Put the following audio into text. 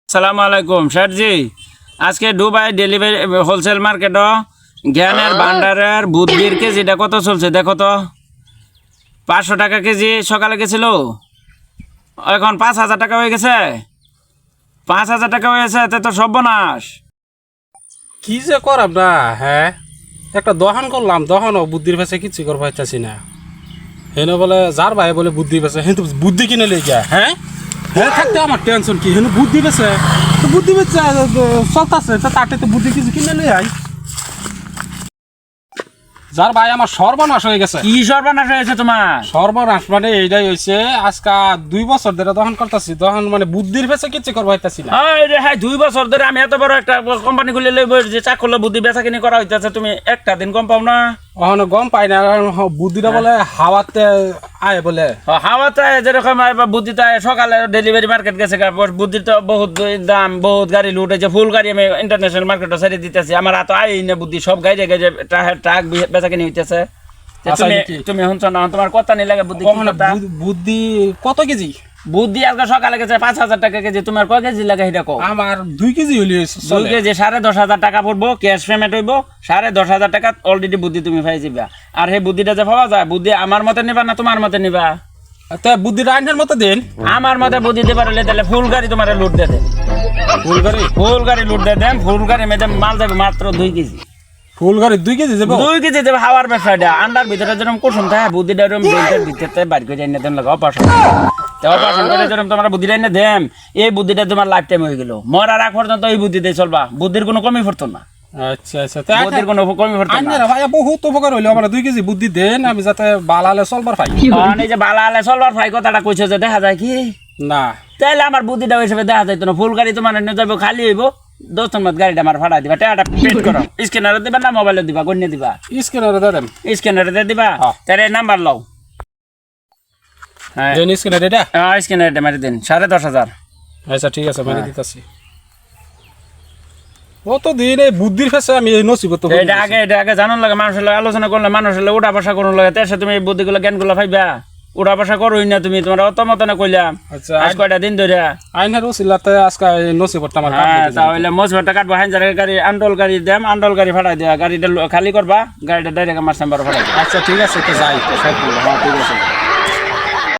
সালামু আলাইকুম স্যারজি। আজকে দুবাই ডেলিভারি হোলসেল মার্কেটও জ্ঞানের ভান্ডারের বুদ্ধির কেজিটা কত চলছে দেখো তো। 500 টাকা কেজি সকালে গেছিল, এখন 5,000 টাকা হয়ে গেছে। 5,000 টাকা হয়েছে, এতে তো সর্বনাশ। কি যে করাম না, হ্যাঁ একটা দহন করলাম, দহনও বুদ্ধির পেছে কিছু করবো পাইতাছি না। হেন বলে যার ভাই বলে বুদ্ধি পেছে, হেন তো বুদ্ধি কিনে লে গিয়া, হ্যাঁ হ্যাঁ থাকতে আমার টেনশন কি, হেন বুদ্ধি পেছে তো বুদ্ধি পেছে চলতেছে, তো তাতে তো বুদ্ধি কিছু কিনে লই আই। যার ভাই আমার সর্বনাশ হয়ে গেছে। কি সর্বনাশ হয়েছে তোমার? সর্বনাশ মানে এইটাই হয়েছে, আজকা 2 বছর ধরে দহন করতেছি, দহন মানে বুদ্ধির পেছে কিছু করবো পাইতাছি না। রে হ্যাঁ, 2 বছর ধরে আমি এত বড় একটা কোম্পানি খুলে লইব যে চাকরলে বুদ্ধি বেচা কিনি করা হইতেছে, তুমি একটা দিন কম পাও না? ওখানে গম পাই না, বুদ্ধিটা বলে হাওয়াতে আয় বলে। হাওয়াতে যেরকম বুদ্ধিটা সকালে ডেলিভারি মার্কেট গেছে, বুদ্ধির তো বহুত দাম, বহুত গাড়ি লুট হয়েছে, ফুল গাড়ি আমি ইন্টারন্যাশনাল মার্কেটে ছেড়ে দিতেছি। আমার এত আয় না বুদ্ধি, সব গাড়ি গাড়ি ট্রাক বেচা কিনি হইতেছে। তুমি শুনছো না, তোমার কথা নেই লাগে বুদ্ধি। বুদ্ধি কত কেজি? বুদ্ধি আজকে সকালে গেছে 5,000 টাকা কেজি। তোমার কয় কেজি লাগে সেটা কো? আমার 2 কেজি হইলে 2 কেজি 10,500 টাকা পড়বো, ক্যাশ পেমেন্ট হইব 10,500 টাকা অলরেডি বুদ্ধি তুমি পাই যাবা। আর সেই বুদ্ধিটা যে পাওয়া যায়, বুদ্ধি আমার মতে নিবা না তোমার মতে নিবা? বুদ্ধিটা আইনের মতো দেন। আমার মতে বুদ্ধি দিতে পারলে তাহলে ফুল গাড়ি তোমার লুট দিয়ে দেন। ফুল গাড়ি লুট দিয়ে দেন। ফুল গাড়ি মেয়েদের মাল যাবে মাত্র 2 কেজি। ফুল গাড়ি 2 কেজি যাবে? 2 কেজি দেবে। হাওয়ার ব্যবসাটা আন্ডার ভিতরে যেরকম কুসুম থাকে, বুদ্ধিটা এরকম বেল্টের ভিতরে বাইর করে এনে দেন লাগে অপারেশন। অপারেশন করে যেরকম তোমার বুদ্ধিটা এনে দেন, এই বুদ্ধিটা তোমার লাইফ টাইম হয়ে গেল। মরার আগ পর্যন্ত এই বুদ্ধি দিয়ে চলবা, বুদ্ধির কোনো কমি পড়তো না। আচ্ছা আচ্ছা, বুদ্ধির কোনো কমি পড়তো না। ভাই বহুত উপকার হইলো আমার। 2 কেজি বুদ্ধি দেন, আমি যাতে বালালে চলবার পাই। এই যে বালা আলে চলবার পাই কথাটা কইছো, যে দেখা যায় কি না তাইলে আমার বুদ্ধিটা হিসেবে দেখা যাইতো না। ফুল গাড়ি তোমার এনে যাবো, খালি হইব 10 মিনিট গাড়িটা আমার ভাড়া দিবা, টাকাটা পেড করো। স্ক্যানারে দিবা না মোবাইলে দিবা, কোনে দিবা? স্ক্যানারে দেন। স্ক্যানারে দিয়ে দিবা। তারে নাম্বার লও। হ্যাঁ দেন স্ক্যানারে এটা। হ্যাঁ স্ক্যানারে মারি দেন 10,500। আচ্ছা ঠিক আছে, মারি দিতাছি। কত দিন এই বুদ্ধির কাছে আমি এই নসিবত তো এটা আগে জানার লাগে, মানুষের লাগে আলোচনা করলে, মানুষের লাগে উঠা বসা করুন লাগে, তার সাথে তুমি এই বুদ্ধিগুলো জ্ঞানগুলো পাইবা। উঠা বসা করোই না তুমি, তোমার অত মত না কইলাম। আচ্ছা আজ কয়টা দিন ধরে আইনের ওসিলাতে আজকে নসিবত আমার কাটবে। হ্যাঁ তাহলে মজবারটা কাটবো। হাইজার গাড়ি আন্ডল গাড়ি দেম, আন্ডল গাড়ি ভাড়াই দেওয়া, গাড়িটা খালি করবা, গাড়িটা ডাইরেক্ট আমার চেম্বারে ভাড়াই। আচ্ছা ঠিক আছে, তো যাই। হ্যাঁ ঠিক আছে।